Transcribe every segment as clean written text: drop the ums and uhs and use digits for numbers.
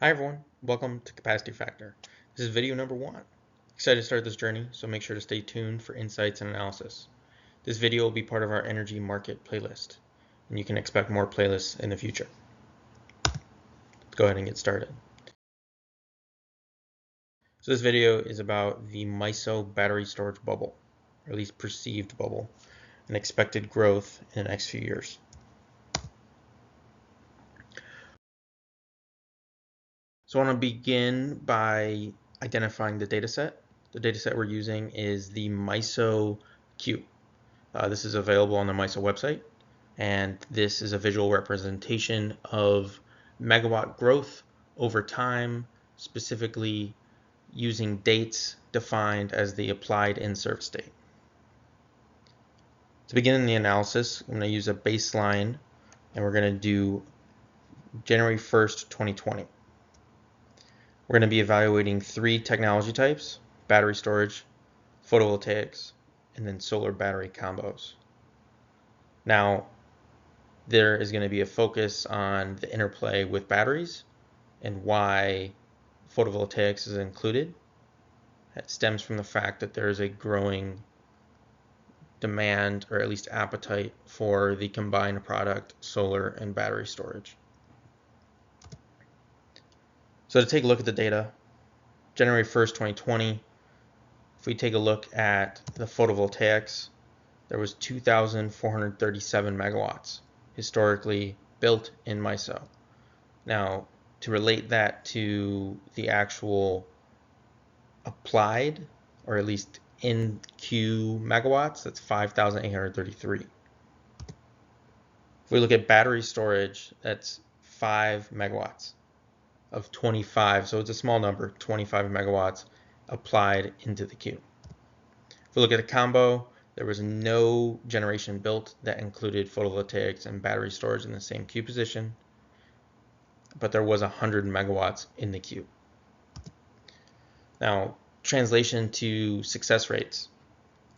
Hi everyone, welcome to Capacity Factor. This is video number 1. Excited to start this journey, so make sure to stay tuned for insights and analysis. This video will be part of our energy market playlist, and you can expect more playlists in the future. Let's go ahead and get started. So this video is about the MISO battery storage bubble, or at least perceived bubble, and expected growth in the next few years. So I want to begin by identifying the dataset. The dataset we're using is the MISO Q. This is available on the MISO website, and this is a visual representation of megawatt growth over time, specifically using dates defined as the applied in-service date. To begin the analysis, I'm going to use a baseline, and we're going to do January 1st, 2020. We're going to be evaluating 3 technology types: battery storage, photovoltaics, and then solar battery combos. Now, there is going to be a focus on the interplay with batteries and why photovoltaics is included. That stems from the fact that there is a growing demand, or at least appetite, for the combined product solar and battery storage. So to take a look at the data, January 1st, 2020, if we take a look at the photovoltaics, there was 2,437 megawatts historically built in MISO. Now, to relate that to the actual applied, or at least in Q megawatts, that's 5,833. If we look at battery storage, that's 5 megawatts of 25, so it's a small number, 25 megawatts applied into the Q. If we look at a combo, there was no generation built that included photovoltaics and battery storage in the same Q position, but there was 100 megawatts in the Q. Now, translation to success rates.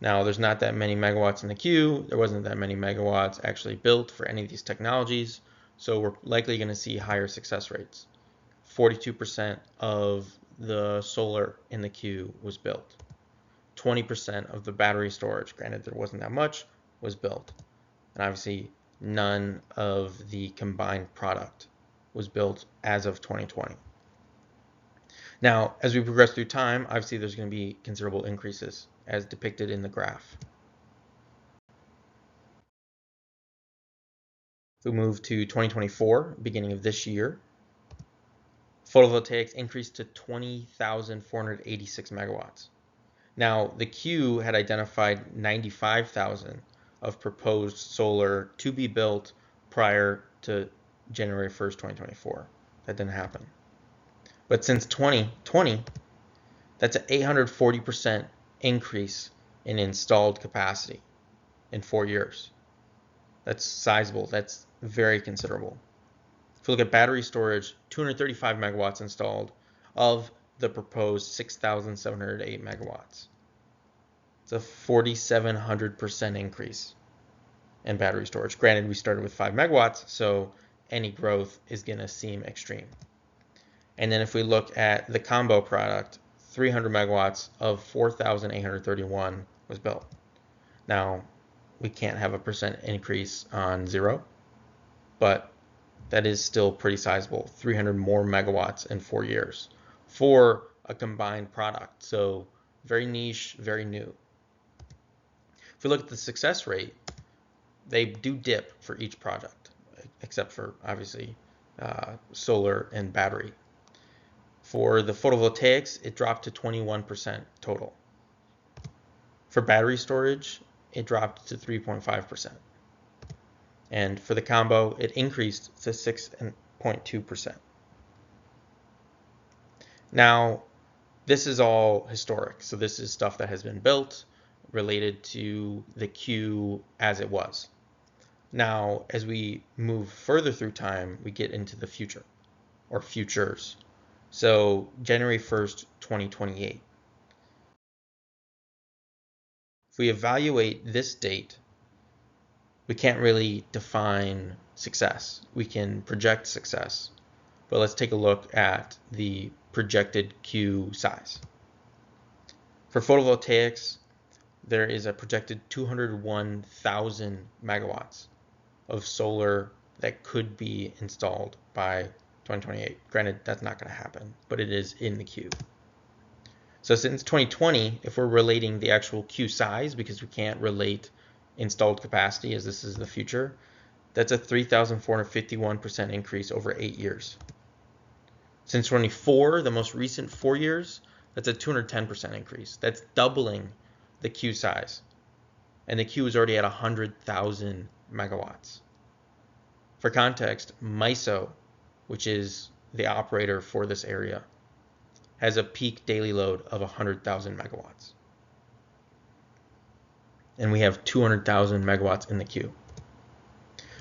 Now, there's not that many megawatts in the Q. There wasn't that many megawatts actually built for any of these technologies, so we're likely going to see higher success rates. 42% of the solar in the Q was built. 20% of the battery storage, granted there wasn't that much, was built. And obviously, none of the combined product was built as of 2020. Now, as we progress through time, obviously there's going to be considerable increases as depicted in the graph. If we move to 2024, beginning of this year, photovoltaics increased to 20,486 megawatts. Now, the Q had identified 95,000 of proposed solar to be built prior to January 1st, 2024. That didn't happen. But since 2020, that's an 840% increase in installed capacity in 4 years. That's sizable. That's very considerable. If we look at battery storage, 235 megawatts installed of the proposed 6,708 megawatts. It's a 4,700% increase in battery storage. Granted, we started with 5 megawatts, so any growth is going to seem extreme. And then if we look at the combo product, 300 megawatts of 4,831 was built. Now, we can't have a percent increase on 0, but that is still pretty sizable. 300 more megawatts in 4 years for a combined product. So very niche, very new. If we look at the success rate, they do dip for each project, except for obviously solar and battery. For the photovoltaics, it dropped to 21% total. For battery storage, it dropped to 3.5%. And for the combo, it increased to 6.2%. Now, this is all historic. So this is stuff that has been built related to the Q as it was. Now, as we move further through time, we get into the future, or futures. So January 1st, 2028. If we evaluate this date, we can't really define success. We can project success, But let's take a look at the projected Q size. For photovoltaics, there is a projected 201,000 megawatts of solar that could be installed by 2028. Granted, that's not going to happen, but it is in the queue. So since 2020, if we're relating the actual queue size, because we can't relate installed capacity as this is the future, that's a 3,451% increase over 8 years. Since 24, the most recent 4 years, that's a 210% increase. That's doubling the queue size. And the queue is already at 100,000 megawatts. For context, MISO, which is the operator for this area, has a peak daily load of 100,000 megawatts. And we have 200,000 megawatts in the queue.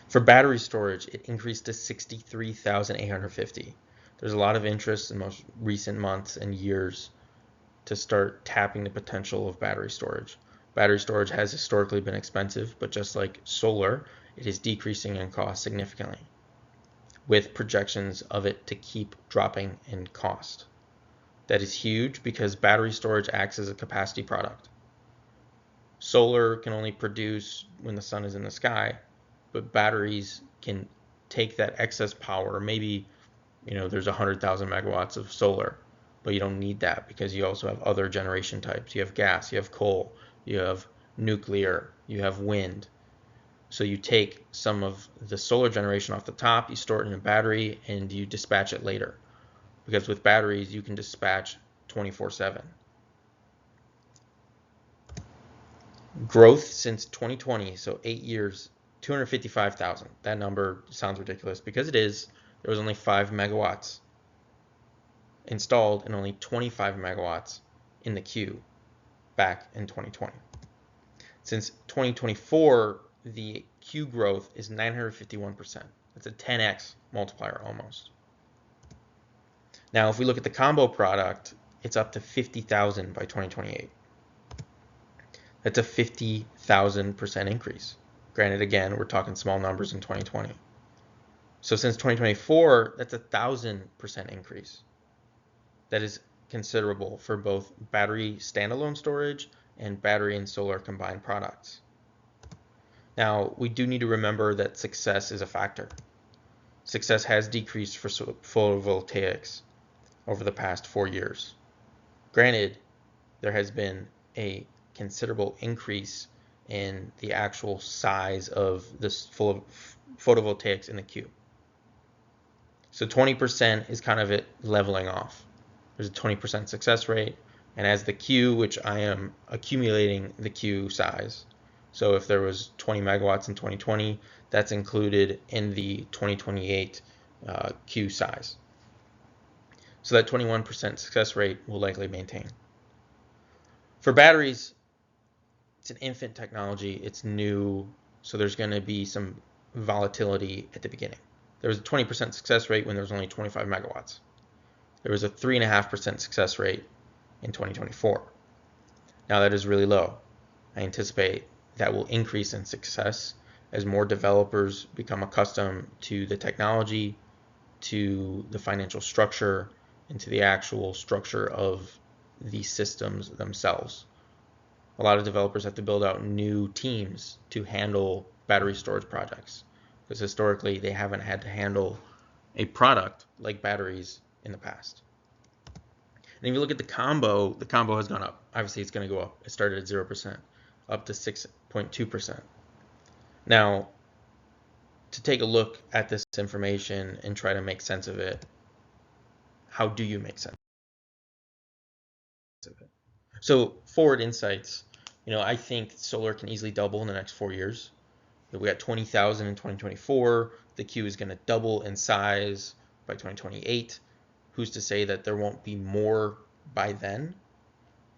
For battery storage, it increased to 63,850. There's a lot of interest in most recent months and years to start tapping the potential of battery storage. Battery storage has historically been expensive, but just like solar, it is decreasing in cost significantly, with projections of it to keep dropping in cost. That is huge because battery storage acts as a capacity product. Solar can only produce when the sun is in the sky, but batteries can take that excess power. Maybe there's 100,000 megawatts of solar, but you don't need that because you also have other generation types. You have gas, you have coal, you have nuclear, you have wind. So you take some of the solar generation off the top, you store it in a battery, and you dispatch it later. Because with batteries, you can dispatch 24/7. Growth since 2020, so 8 years, 255,000. That number sounds ridiculous because it is. There was only 5 megawatts installed and only 25 megawatts in the queue back in 2020. Since 2024, the queue growth is 951%. That's a 10x multiplier almost. Now, if we look at the combo product, it's up to 50,000 by 2028. That's a 50,000% increase. Granted, again, we're talking small numbers in 2020. So since 2024, that's a 1,000% increase. That is considerable for both battery standalone storage and battery and solar combined products. Now, we do need to remember that success is a factor. Success has decreased for photovoltaics over the past 4 years. Granted, there has been a considerable increase in the actual size of this photovoltaics in the queue. So 20% is kind of it leveling off. There's a 20% success rate, and as the queue, which I am accumulating the queue size. So if there was 20 megawatts in 2020, that's included in the 2028 queue size. So that 21% success rate will likely maintain. For batteries, it's an infant technology, it's new, so there's going to be some volatility at the beginning. There was a 20% success rate when there was only 25 megawatts. There was a 3.5% success rate in 2024. Now that is really low. I anticipate that will increase in success as more developers become accustomed to the technology, to the financial structure, and to the actual structure of the systems themselves. A lot of developers have to build out new teams to handle battery storage projects because historically they haven't had to handle a product like batteries in the past. And if you look at the combo has gone up. Obviously, it's going to go up. It started at 0%, up to 6.2%. Now, to take a look at this information and try to make sense of it, how do you make sense of it? So, forward insights. I think solar can easily double in the next 4 years. We got 20,000 in 2024. The queue is going to double in size by 2028. Who's to say that there won't be more by then?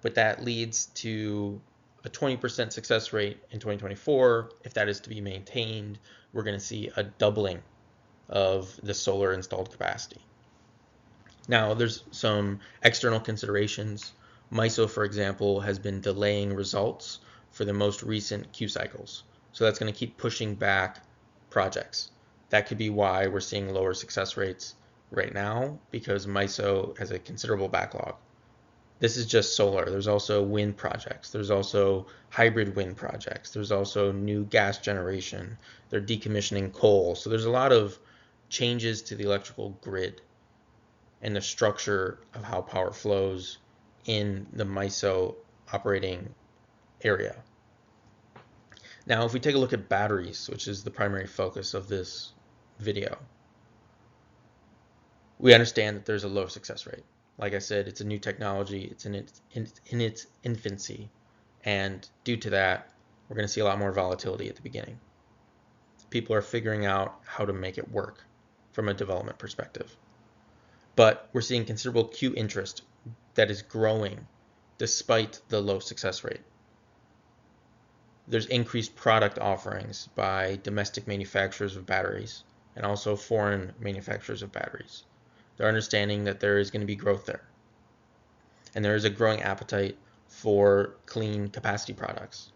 But that leads to a 20% success rate in 2024. If that is to be maintained, we're going to see a doubling of the solar installed capacity. Now, there's some external considerations. MISO, for example, has been delaying results for the most recent queue cycles. So that's going to keep pushing back projects. That could be why we're seeing lower success rates right now because MISO has a considerable backlog. This is just solar. There's also wind projects. There's also hybrid wind projects. There's also new gas generation. They're decommissioning coal. So there's a lot of changes to the electrical grid and the structure of how power flows in the MISO operating area. Now, if we take a look at batteries, which is the primary focus of this video, we understand that there's a low success rate. Like I said, it's a new technology. It's in its infancy. And due to that, we're going to see a lot more volatility at the beginning. People are figuring out how to make it work from a development perspective. But we're seeing considerable queue interest that is growing despite the low success rate. There's increased product offerings by domestic manufacturers of batteries and also foreign manufacturers of batteries. They're understanding that there is going to be growth there. And there is a growing appetite for clean capacity products.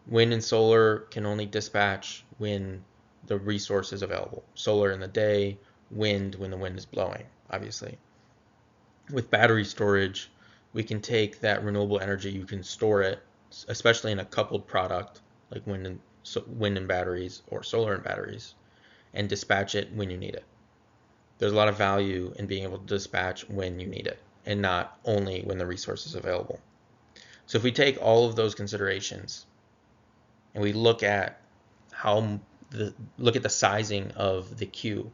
Wind and solar can only dispatch when the resource is available. Solar in the day, wind when the wind is blowing, obviously. With battery storage, we can take that renewable energy, you can store it, especially in a coupled product like wind and batteries or solar and batteries, and dispatch it when you need it. There's a lot of value in being able to dispatch when you need it and not only when the resource is available. So if we take all of those considerations and we look at the sizing of the queue,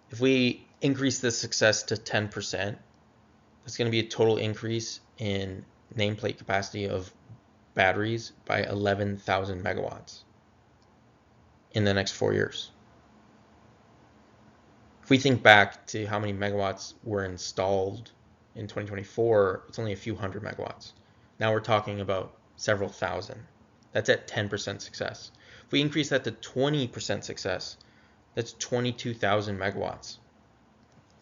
if we increase the success to 10%, that's going to be a total increase in nameplate capacity of batteries by 11,000 megawatts in the next 4 years. If we think back to how many megawatts were installed in 2024, it's only a few hundred megawatts. Now we're talking about several thousand. That's at 10% success. If we increase that to 20% success, that's 22,000 megawatts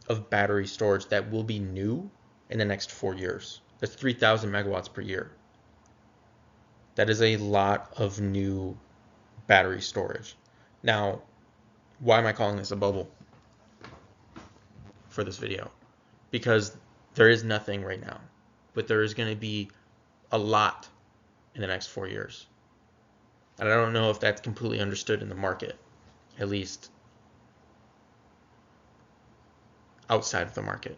of battery storage that will be new in the next 4 years. That's 3,000 megawatts per year. That is a lot of new battery storage. Now, why am I calling this a bubble for this video? Because there is nothing right now, but there is going to be a lot in the next 4 years. And I don't know if that's completely understood in the market, at least outside of the market.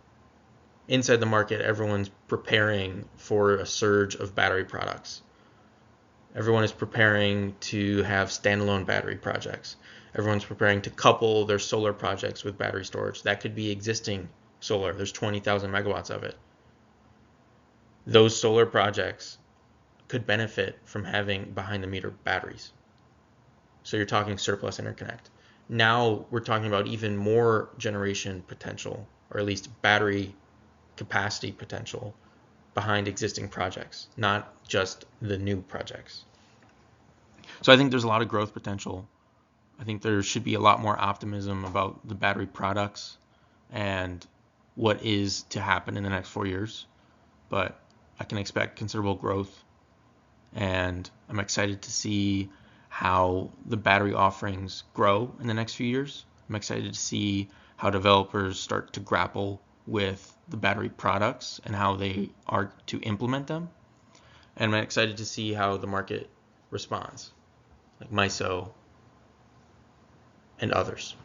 Inside the market, everyone's preparing for a surge of battery products. Everyone is preparing to have standalone battery projects. Everyone's preparing to couple their solar projects with battery storage. That could be existing solar. There's 20,000 megawatts of it. Those solar projects could benefit from having behind-the-meter batteries. So you're talking surplus interconnect. Now we're talking about even more generation potential, or at least battery capacity potential behind existing projects, not just the new projects. So I think there's a lot of growth potential. I think there should be a lot more optimism about the battery products and what is to happen in the next 4 years. But I can expect considerable growth, and I'm excited to see how the battery offerings grow in the next few years. I'm excited to see how developers start to grapple with the battery products and how they are to implement them. And I'm excited to see how the market responds, like MISO and others.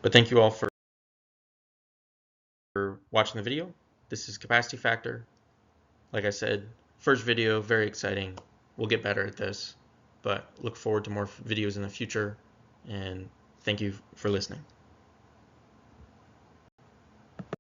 But thank you all for watching the video. This is Capacity Factor. Like I said, first video, very exciting. We'll get better at this, but look forward to more videos in the future, and thank you for listening.